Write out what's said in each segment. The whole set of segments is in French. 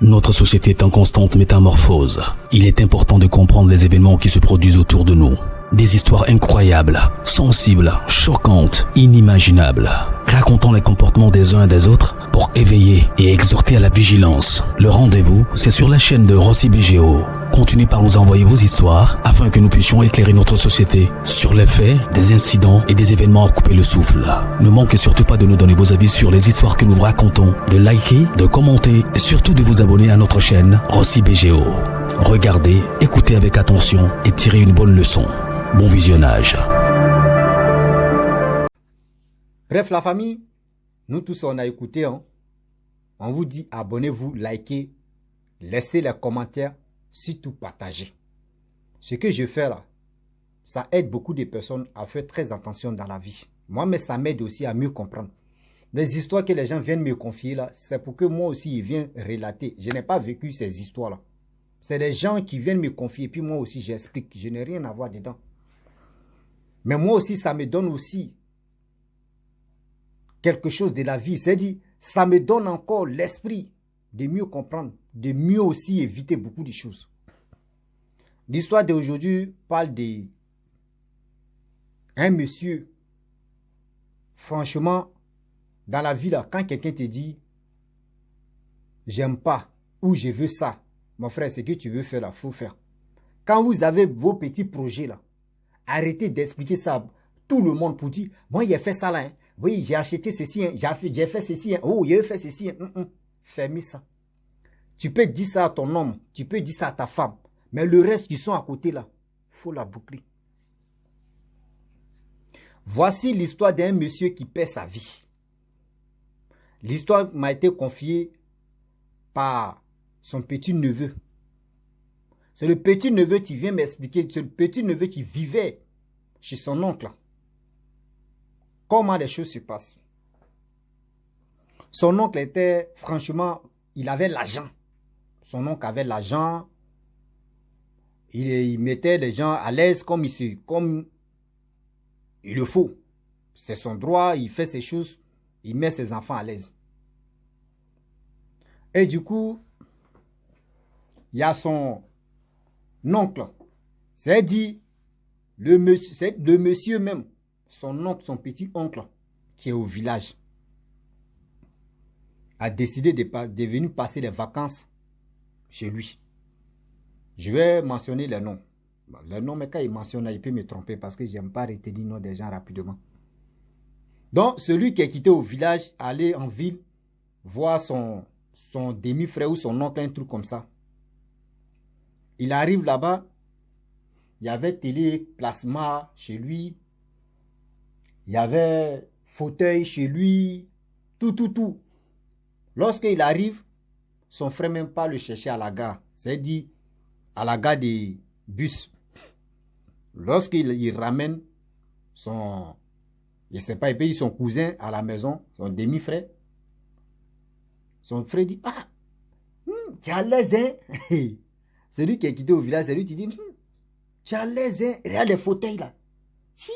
Notre société est en constante métamorphose. Il est important de comprendre les événements qui se produisent autour de nous. Des histoires incroyables, sensibles, choquantes, inimaginables. Racontons les comportements des uns et des autres pour éveiller et exhorter à la vigilance. Le rendez-vous, c'est sur la chaîne de Rossi BGO. Continuez par nous envoyer vos histoires afin que nous puissions éclairer notre société sur les faits, des incidents et des événements à couper le souffle. Ne manquez surtout pas de nous donner vos avis sur les histoires que nous vous racontons, de liker, de commenter et surtout de vous abonner à notre chaîne Rossi BGO. Regardez, écoutez avec attention et tirez une bonne leçon. Bon visionnage. Bref, la famille, nous tous on a écouté. On vous dit abonnez-vous, likez, laissez les commentaires, surtout partagez. Ce que je fais là, ça aide beaucoup de personnes à faire très attention dans la vie. Moi, mais ça m'aide aussi à mieux comprendre. Les histoires que les gens viennent me confier là, c'est pour que moi aussi ils viennent relater. Je n'ai pas vécu ces histoires là. C'est des gens qui viennent me confier, puis moi aussi j'explique. Je n'ai rien à voir dedans. Mais moi aussi, ça me donne aussi quelque chose de la vie. C'est-à-dire, ça me donne encore l'esprit de mieux comprendre, de mieux aussi éviter beaucoup de choses. L'histoire d'aujourd'hui parle d'un monsieur. Franchement, dans la vie, là, quand quelqu'un te dit « j'aime pas » ou « je veux ça », mon frère, ce que tu veux faire là, il faut faire. Quand vous avez vos petits projets là, arrêtez d'expliquer ça à tout le monde pour dire « moi, j'ai fait ça là, hein. Oui, j'ai acheté ceci, hein. J'ai fait ceci, hein. Oh, j'ai fait ceci. Hein. Fermez ça. » Tu peux dire ça à ton homme, tu peux dire ça à ta femme, mais le reste qui sont à côté là, il faut la boucler. Voici l'histoire d'un monsieur qui perd sa vie. L'histoire m'a été confiée par son petit-neveu. C'est le petit-neveu qui vient m'expliquer, c'est le petit-neveu qui vivait chez son oncle. Comment les choses se passent. Son oncle était, franchement, il avait l'argent. Son oncle avait l'argent. Il mettait les gens à l'aise comme il le faut. C'est son droit, il fait ses choses, il met ses enfants à l'aise. Et du coup, il y a son oncle. C'est-à-dire, le monsieur même, son oncle, son petit oncle, qui est au village, a décidé de venir passer les vacances chez lui. Je vais mentionner les noms. Les noms, mais quand il mentionne, il peut me tromper parce que je n'aime pas retenir les noms des gens rapidement. Donc, celui qui est quitté au village, aller en ville, voir son demi-frère ou son oncle, un truc comme ça. Il arrive là-bas, il y avait télé, plasma chez lui, il y avait fauteuil chez lui, tout. Lorsqu'il arrive, son frère même pas le chercher à la gare, c'est-à-dire à la gare des bus. Lorsqu'il ramène son, je sais pas, il paye son cousin à la maison, son demi-frère, son frère dit, ah, tu es à l'aise, hein? C'est lui qui est quitté au village, c'est lui qui dit, tu es à l'aise, hein? Regarde les fauteuils là. Si,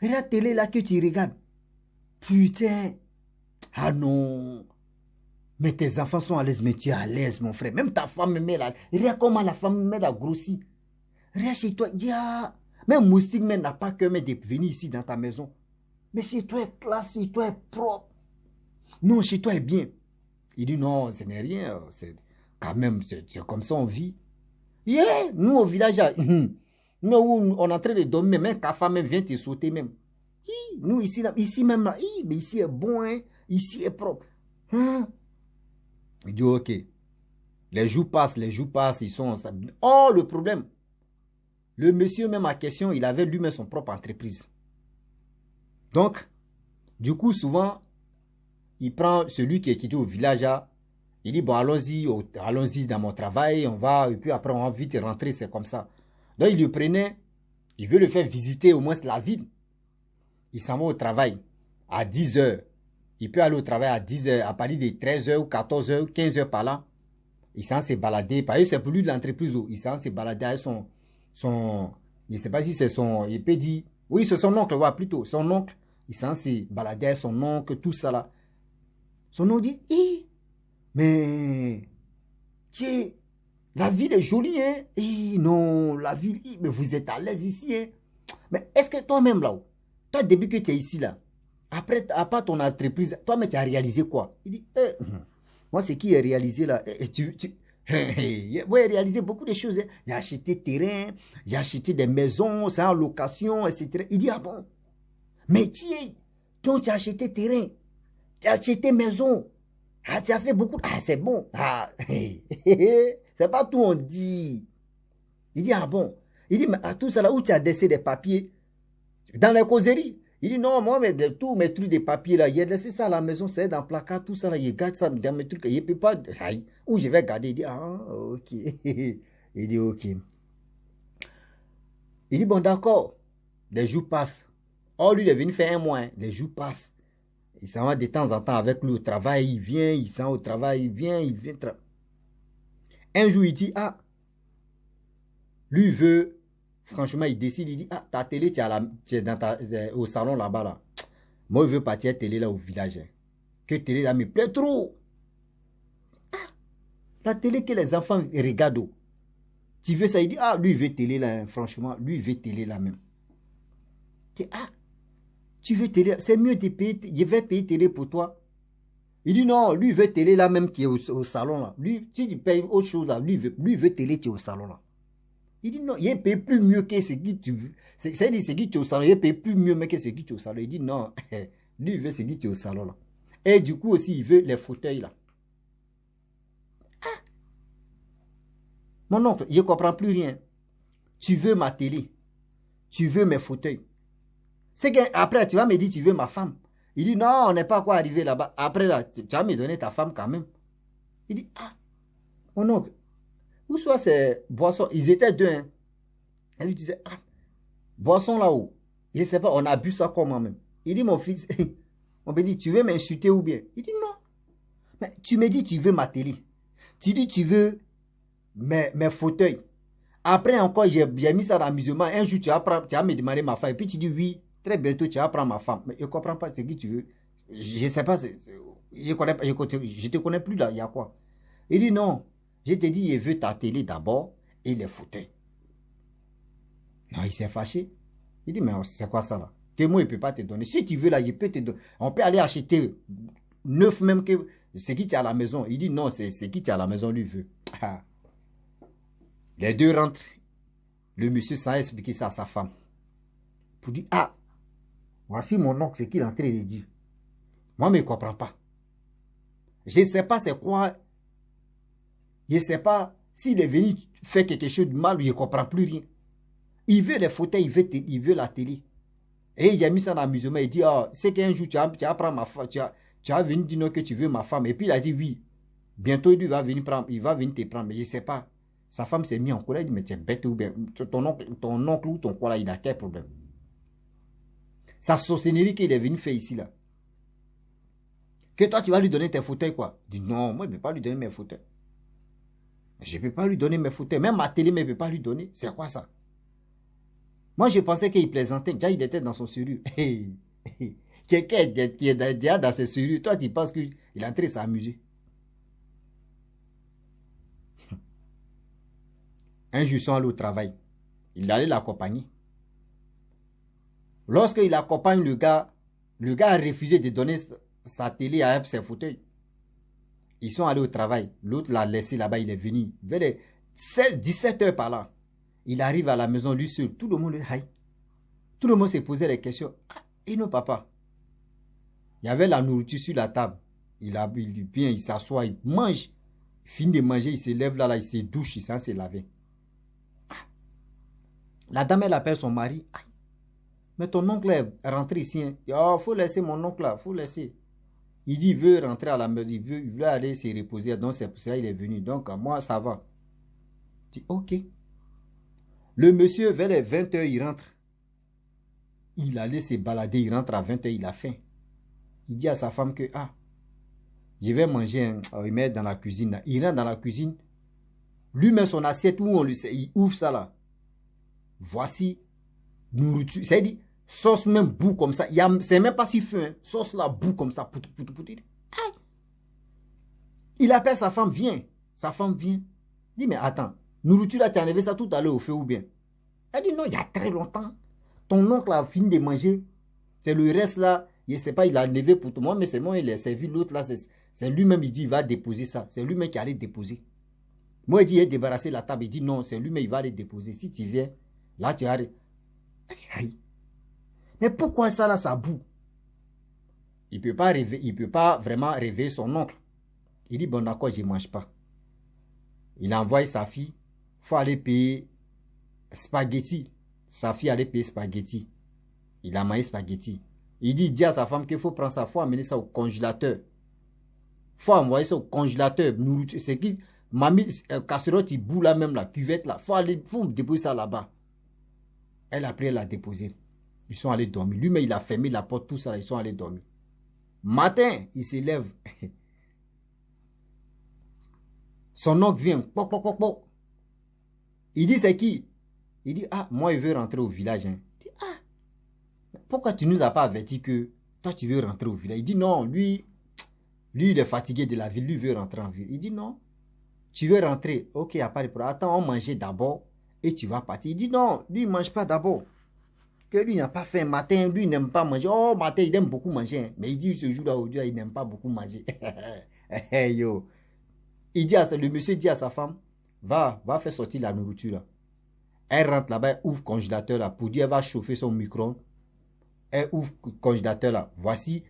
regarde la télé là que tu regardes. Putain. Ah non. Mais tes enfants sont à l'aise, mais tu es à l'aise, mon frère. Même ta femme met là. Regarde comment la femme met la grossie. Regarde chez toi. Yeah. Même moustique même n'a pas que de venir ici dans ta maison. Mais chez toi est classe, chez toi est propre. Non, chez toi est bien. Il dit non, ce n'est rien. C'est quand même, c'est comme ça on vit. Yeah, nous au village, nous on est en train de dormir, même ta femme vient te sauter même. Nous ici même là, mais ici est bon, hein? Ici est propre. Hein? Il dit ok. Les jours passent, ils sont... Oh, le problème. Le monsieur même à question, il avait lui-même son propre entreprise. Donc, du coup, souvent, il prend celui qui est quitté au village, il dit, bon, allons-y dans mon travail, on va, et puis après, on va vite rentrer, c'est comme ça. Donc, il le prenait, il veut le faire visiter au moins la ville. Il s'en va au travail à 10 heures. Il peut aller au travail à 10 heures, à partir de 13 heures ou 14 heures, 15 heures par là. Il s'en s'est baladé, parce que c'est pour lui de l'entreprise, il s'en s'est baladé avec son, je ne sais pas si c'est son, il peut dire, oui, c'est son oncle, ouais, plutôt, son oncle, il s'en s'est baladé avec son oncle, tout ça là. Son oncle dit, mais tiens, la ville est jolie, hein. Et non, la ville, mais vous êtes à l'aise ici, hein. Mais est-ce que toi-même, là, toi, depuis que tu es ici, là, après, à part ton entreprise, toi-même, tu as réalisé quoi? Il dit, moi, ce qui est réalisé, là, ouais, réalisé beaucoup de choses. Hein. J'ai acheté terrain, j'ai acheté des maisons, c'est en location, etc. Il dit, ah bon? Mais tiens, toi, tu as acheté terrain, tu as acheté maison, ah, tu as fait beaucoup. Ah, c'est bon. Ah, c'est pas tout on dit. Il dit, ah bon? Il dit, mais à tout ça là, où tu as laissé des papiers? Dans les causeries. Il dit, non, moi, mais tous mes trucs de papier là, il a laissé ça à la maison, c'est dans le placard, tout ça là, il garde ça dans mes trucs, il ne peut pas. Aïe, où je vais garder? Il dit, ah, ok. Il dit, ok. Il dit, bon, d'accord. Les jours passent. Oh, lui, il est venu faire un mois. Hein. Les jours passent. Il s'en va de temps en temps avec lui au travail, il vient, il s'en va au travail, il vient. Un jour, il dit, ah, lui veut, franchement, il décide, il dit, ah, ta télé, tu es dans au salon là-bas, là. Moi, je veux partir à télé là au village. Hein. Que télé là me plaît trop. Ah, la télé que les enfants regardent. Tu veux ça, il dit, ah, lui, il veut télé là, hein. Franchement, lui, il veut télé là même. Ah, tu veux télé, c'est mieux de payer, je vais payer télé pour toi. Il dit non, lui il veut télé là même qui est au salon là. Lui, si tu payes autre chose là, lui veut télé qui est au salon là. Il dit non, il paye plus mieux que ce que tu veux. C'est-à-dire ce qui est au salon, il paye plus mieux que ce qui est au salon. Il dit non, lui il veut ce qui est au salon là. Et du coup aussi, il veut les fauteuils là. Ah. Mon oncle, je ne comprends plus rien. Tu veux ma télé, tu veux mes fauteuils. C'est qu'après, tu vas me dire, tu veux ma femme. Il dit, non, on n'est pas quoi arrivé là-bas. Après, là, tu vas me donner ta femme quand même. Il dit, ah, mon oncle, où soit ces boissons, ils étaient deux. Hein. Elle lui disait, ah, boisson là-haut. Je ne sais pas, on a bu ça comment même. Il dit, mon fils, on me dit, tu veux m'insulter ou bien? Il dit, non. Mais tu me dis, tu veux ma télé. Tu dis, tu veux mes fauteuils. Après encore, j'ai mis ça dans l'amusement. Un jour, tu vas me demander ma femme. Et puis tu dis, oui. Très bientôt, tu vas prendre ma femme. Mais je ne comprends pas ce que tu veux. Je ne sais pas. Je te connais plus là. Il y a quoi? Il dit non. Je te dis, je veux ta télé d'abord et les fauteuils. Non, il s'est fâché. Il dit, mais c'est quoi ça là? Que moi, il ne peut pas te donner. Si tu veux là, je peux te donner. On peut aller acheter neuf même que ce qui tient à la maison. Il dit non, c'est ce qui tient à la maison, lui veut. Les deux rentrent. Le monsieur s'en a expliqué ça à sa femme. Pour dire, ah, voici mon oncle, ce qu'il est en train de dire. Moi, je ne comprends pas. Je ne sais pas c'est quoi. Je ne sais pas s'il est venu faire quelque chose de mal, je ne comprends plus rien. Il veut les fauteuils, il veut la télé. Et il a mis ça dans l'amusement. Il dit, ah, c'est qu'un jour, tu vas prendre ma femme, tu vas venir dire non que tu veux ma femme. Et puis il a dit oui. Bientôt, il va venir te prendre, mais je ne sais pas. Sa femme s'est mise en colère, il dit, mais tu es bête ou bien. Ton oncle ou ton quoi là, il a quel problème? Sa sorcellerie qu'il est venu faire ici, là. Que toi, tu vas lui donner tes fauteuils, quoi. Il dit, non, moi, je ne peux pas lui donner mes fauteuils. Je ne peux pas lui donner mes fauteuils. Même ma télé, mais je ne peux pas lui donner. C'est quoi ça? Moi, je pensais qu'il plaisantait. Déjà, il était dans son sérieux. Quelqu'un qui est déjà dans ses sérieux. Toi, tu penses qu'il est en train de s'amuser. Un jour, ils sont allés au travail. Il allait l'accompagner. Lorsqu'il accompagne le gars a refusé de donner sa télé à ses fauteuils. Ils sont allés au travail. L'autre l'a laissé là-bas, il est venu. Vers les 17 heures par là. Il arrive à la maison, lui seul. Tout le monde le haït. Tout le monde s'est posé des questions. Ah, et non, papa. Il y avait la nourriture sur la table. Il vient, il s'assoit, il mange. Il finit de manger, il se lève là, il se douche, il s'en se laver. Ah. La dame, elle appelle son mari. Aïe. Mais ton oncle est rentré ici. Hein. Oh, faut laisser mon oncle là, faut laisser. Il dit, il veut rentrer à la maison, il veut aller se reposer. Donc, c'est pour ça qu'il est venu. Donc, moi, ça va. Je dis, ok. Le monsieur, vers les 20 heures, il rentre. Il allait se balader, il rentre à 20 heures, il a faim. Il dit à sa femme que, ah, je vais manger, il met dans la cuisine. Là. Il rentre dans la cuisine. Lui met son assiette où on lui sait, il ouvre ça là. Voici nourriture. C'est-à-dire, sauce même bout comme ça. C'est même pas si fin. Hein. Sauce là bout comme ça. Il appelle sa femme, viens. Sa femme vient. Dit, mais attends, nourriture là, tu as enlevé ça tout à l'heure au feu ou bien? Elle dit, non, il y a très longtemps. Ton oncle a fini de manger. C'est le reste là. Je ne sais pas, il a enlevé pour tout le monde, mais c'est moi, il a servi l'autre là. C'est lui-même, il dit, il va déposer ça. C'est lui-même qui allait déposer. Moi, il dit, il a débarrassé la table. Il dit, non, c'est lui-même, il va aller déposer. Si tu viens, là, tu arrêtes. Aïe. Mais pourquoi ça là, ça boue? Il ne peut pas vraiment réveiller son oncle. Il dit, bon d'accord, je ne mange pas. Il a envoyé sa fille, il faut aller payer spaghetti. Sa fille allait payer spaghetti. Il a mangé spaghetti. Il dit à sa femme qu'il faut prendre ça, il faut amener ça au congélateur. Il faut envoyer ça au congélateur. C'est qui, mamie, casserole, il bout là même, la cuvette là. Il faut déposer ça là-bas. Elle après, elle a déposé. Ils sont allés dormir. Lui, mais il a fermé la porte, tout ça, ils sont allés dormir. Matin, il se lève. Son oncle vient. Poc, poc, poc, poc. Il dit, c'est qui? Il dit, ah, moi, il veut rentrer au village. Hein. Il dit, ah, pourquoi tu ne nous as pas averti que toi, tu veux rentrer au village? Il dit, non, lui, il est fatigué de la ville. Lui, il veut rentrer en ville. Il dit, non, tu veux rentrer. Ok, il n'y a pas de problème. Attends, on mangeait d'abord et tu vas partir. Il dit, non, lui, il ne mange pas d'abord. Que lui n'a pas faim matin, lui, il n'aime pas manger. Oh, matin, il aime beaucoup manger. Hein. Mais il dit, ce jour-là, aujourd'hui, il n'aime pas beaucoup manger. Yo. Il dit le monsieur dit à sa femme, va faire sortir la nourriture là. Elle rentre là-bas, elle ouvre le congélateur là, pour dire elle va chauffer son micro-ondes. Elle ouvre le congélateur là. Voici,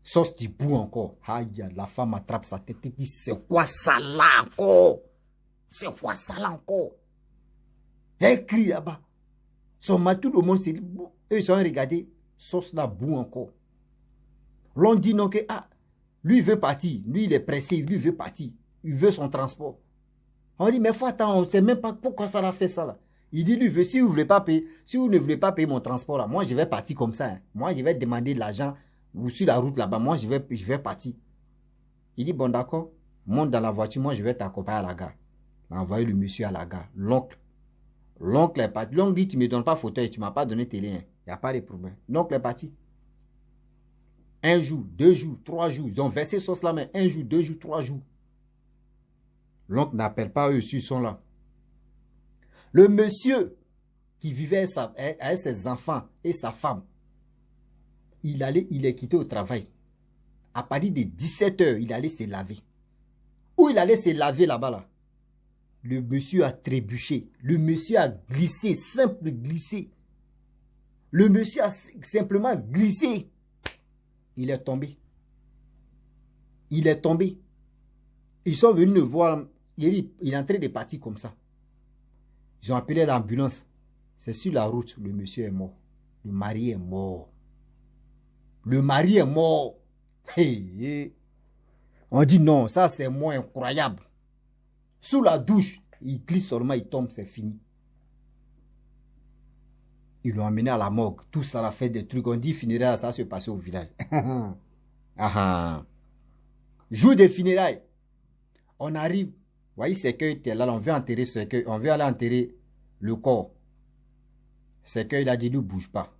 sauce qui bout encore. Aïe, la femme attrape sa tête et dit, c'est quoi ça là encore? C'est quoi ça là encore? Elle crie là-bas. Son mal, tout le monde s'est dit, eux ils ont regardé, sauce là bout encore. L'on dit non que, ah, lui il veut partir, lui il est pressé, lui il veut partir. Il veut son transport. On dit, mais faut attendre, on ne sait même pas pourquoi ça a fait ça là. Il dit, lui, si vous ne voulez pas payer, si vous ne voulez pas payer mon transport là, moi je vais partir comme ça. Hein. Moi je vais demander de l'argent ou sur la route là-bas, moi je vais partir. Il dit, bon d'accord, monte dans la voiture, moi je vais t'accompagner à la gare. Il a envoyé le monsieur à la gare, l'oncle. L'oncle est parti. L'oncle dit, tu ne me donnes pas fauteuil, tu ne m'as pas donné télé. Il n'y a pas de problème. L'oncle est parti. 1 jour, 2 jours, 3 jours, ils ont versé sauce là, mais 1 jour, 2 jours, 3 jours. L'oncle n'appelle pas eux, ils sont là. Le monsieur qui vivait avec ses enfants et sa femme, il est quitté au travail. À partir de 17 h, il allait se laver. Où il allait se laver là-bas là? Le monsieur a trébuché. Le monsieur a glissé, simple glissé. Le monsieur a simplement glissé. Il est tombé. Il est tombé. Ils sont venus le voir. Il est en train de partir comme ça. Ils ont appelé l'ambulance. C'est sur la route, le monsieur est mort. Le mari est mort. Le mari est mort. Hey, hey. On dit non, ça c'est moins incroyable. Sous la douche, il glisse seulement, il tombe, c'est fini. Ils l'ont amené à la morgue. Tout ça a fait des trucs. On dit funérailles, ça se passait au village. Jour des funérailles. On arrive. Voyez, Cercueil était là, on veut enterrer Cercueil. On veut aller enterrer le corps. Cercueil a dit, ne bouge pas.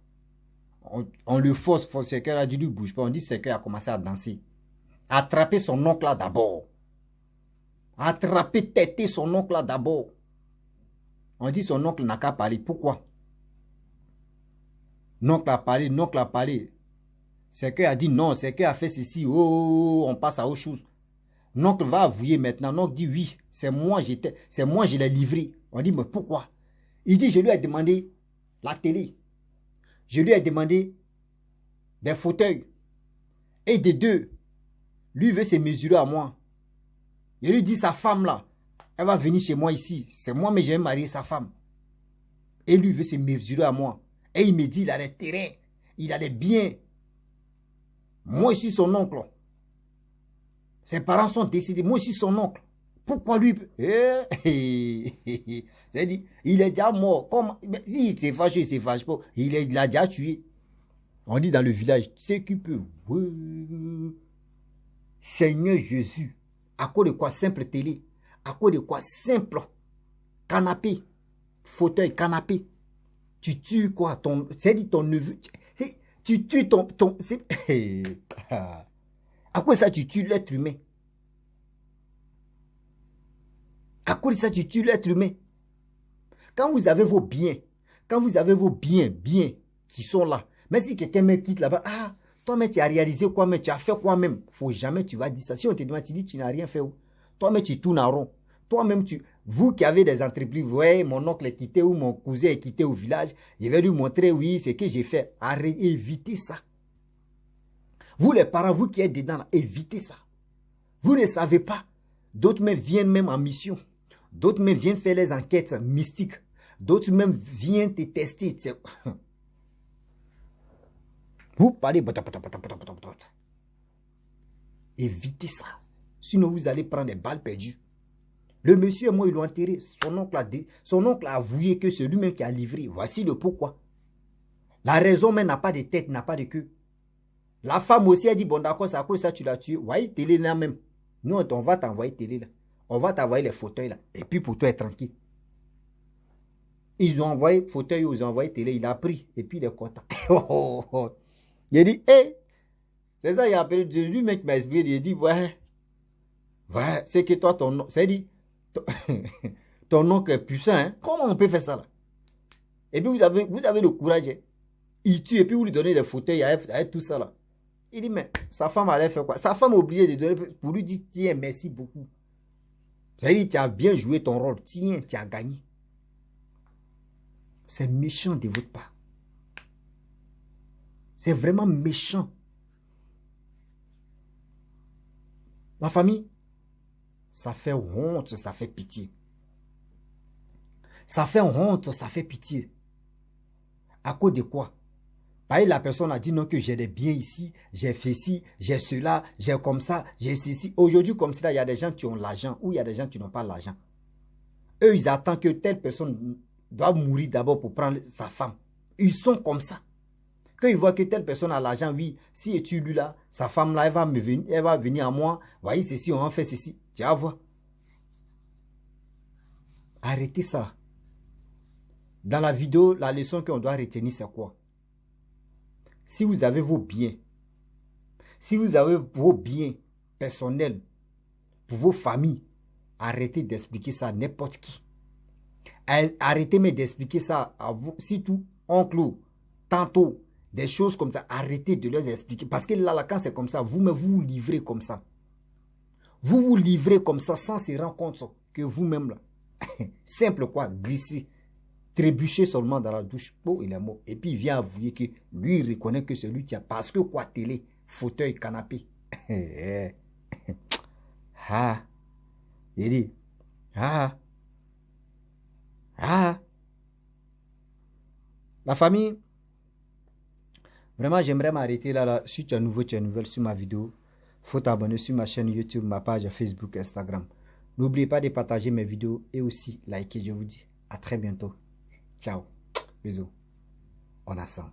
On le force, Cercueil a dit, ne bouge pas. On dit, Cercueil a commencé à danser. Attraper son oncle là d'abord. Attraper, têter son oncle là d'abord. On dit, son oncle n'a qu'à parler. Pourquoi? L'oncle a parlé. Cercueil a dit non, Cercueil a fait ceci. Oh, on passe à autre chose. L'oncle va avouer maintenant. L'oncle dit oui, c'est moi, je l'ai livré. On dit, mais pourquoi? Il dit, je lui ai demandé la télé. Je lui ai demandé des fauteuils. Et des deux. Lui veut se mesurer à moi. Je lui dis, sa femme là, elle va venir chez moi ici. C'est moi, mais je vais marier sa femme. Et lui veut se mesurer à moi. Et il me dit, il a des terrains. Il a des biens. Moi, je suis son oncle. Ses parents sont décédés. Moi, je suis son oncle. Pourquoi lui? C'est-à-dire, il est déjà mort. Si il s'est fâché, il s'est fâché pas. Il l'a déjà tué. On dit dans le village, tu sais qui peut? Seigneur Jésus. À cause de quoi? Simple télé. À cause de quoi? Simple canapé. Fauteuil, canapé. Tu tues quoi? C'est-à-dire ton neveu. Tu tues ton à quoi ça tu tues l'être humain? cause de ça, tu tues l'être humain. Quand vous avez vos biens, biens qui sont là, mais si quelqu'un me quitte là-bas, ah, toi, mais tu as réalisé quoi, mais tu as fait quoi même? Faut jamais tu vas dire ça. Si on te demande, tu dis, tu n'as rien fait. Toi, mais tu tournes en rond. Toi-même, vous qui avez des entreprises, vous voyez, mon oncle est quitté ou mon cousin est quitté au village, je vais lui montrer, oui, ce que j'ai fait. Arrêtez, évitez ça. Vous les parents, vous qui êtes dedans, là, évitez ça. Vous ne savez pas. D'autres même viennent même en mission. D'autres même viennent faire les enquêtes mystiques. D'autres même viennent te tester. Vous parlez. Évitez ça. Sinon, vous allez prendre des balles perdues. Le monsieur et moi, ils l'ont enterré. Son oncle a avoué que c'est lui-même qui a livré. Voici le pourquoi. La raison même n'a pas de tête, n'a pas de queue. La femme aussi a dit, bon d'accord, c'est à cause de ça tu l'as tué. Voyez, télé là même. Nous, on va t'envoyer télé là. On va t'envoyer les fauteuils là. Et puis pour toi, être tranquille. Ils ont envoyé fauteuil, ils ont envoyé télé, il a pris. Et puis il est content. Il a dit, hé. C'est ça, il a appelé lui, mec m'a expliqué. Il a dit, ouais, c'est que toi, ton nom, c'est dit, ton oncle est puissant, hein? Comment on peut faire ça là? Et puis vous avez le courage. Hein? Il tue et puis vous lui donnez des fauteuils avec tout ça là. Il dit, mais sa femme allait faire quoi? Sa femme a oublié de donner pour lui dire, tiens, merci beaucoup. C'est-à-dire, tu as bien joué ton rôle. Tiens, tu as gagné. C'est méchant de votre part. C'est vraiment méchant. La famille, ça fait honte, ça fait pitié. Ça fait honte, ça fait pitié. À cause de quoi? Parce que la personne a dit non, que j'ai des biens ici, j'ai fait ci, j'ai cela, j'ai comme ça, j'ai ceci. Aujourd'hui, comme cela, il y a des gens qui ont l'argent ou il y a des gens qui n'ont pas l'argent. Eux, ils attendent que telle personne doit mourir d'abord pour prendre sa femme. Ils sont comme ça. Quand ils voient que telle personne a l'argent, oui, si tu lui là, sa femme là, elle va venir à moi, voyez ceci, on en fait ceci. Tu vas voir. Arrêtez ça. Dans la vidéo, la leçon qu'on doit retenir, c'est quoi? Si vous avez vos biens, personnels, pour vos familles, arrêtez d'expliquer ça à n'importe qui. Arrêtez mais d'expliquer ça à vous, surtout oncle, tantôt, des choses comme ça. Arrêtez de leur expliquer. Parce que là, quand c'est comme ça, vous-même, vous livrez comme ça. Vous vous livrez comme ça sans se rendre compte que vous-même, là, simple quoi, glisser, trébucher seulement dans la douche, oh, il est mort. Et puis il vient avouer que lui, il reconnaît que c'est lui qui a. Parce que quoi, télé, fauteuil, canapé. Ah, il dit, la famille, vraiment, j'aimerais m'arrêter là. Si tu es nouveau, tu es nouvelle sur ma vidéo, faut t'abonner sur ma chaîne YouTube, ma page Facebook, Instagram. N'oubliez pas de partager mes vidéos et aussi liker. Je vous dis à très bientôt. Ciao. Bisous. On a ça.